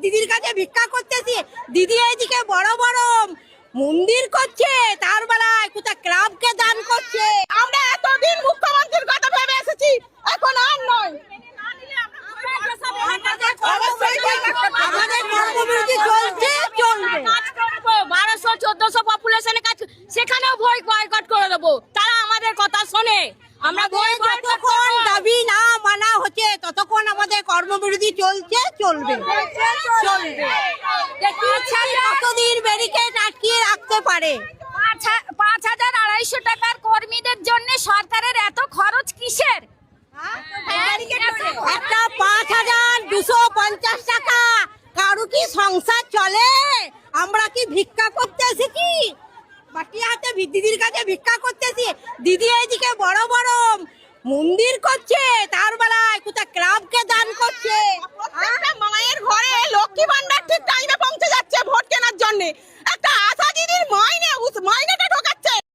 দিদির কাছে ভিক্ষা করতেছি, দিদি এইদিকে বড় বড় মন্দির করছে, তার বেলায় কোথায় ক্লাবকে দান করছে। আমরা এতদিন মুখ্যমন্ত্রীর কথা ভেবে এসেছি, এখন আর নয়। আমাদের কর্মবিরতি চলছে, চলবে। 1200-1400 পপুলেশনের কাছে সেখানেও ভয় বয়কট করে দেবো, তারা আমাদের কথা শোনে। আমরা যতক্ষণ দাবি না মানা হচ্ছে ততক্ষণ আমাদের কর্মবিরতি চলছে, চলবে, চলবে। কতদিন ব্যারিকেড আটকিয়ে রাখতে পারে? 5200 টাকার কর্মীদের জন্য সরকারের এত খরচ কিসের? একটা 5250 টাকা কারু কি সংসার চলে? আমরা কি ভিক্ষা করতে এসেছি? বাটিয়াতে দিদির কাছে ভিক্ষা করতেছি, দিদি এইদিকে বড় বড় মন্দির করছে, তার বেলায় কোথায় ক্লাবকে দান করছে। প্রত্যেকটা মায়ের ঘরে লক্ষ্মী ভান্ডার ঠিক টাইমে পৌঁছে যাচ্ছে ভোট কেনার জন্য। একটা আশা দিদির মাইনেটা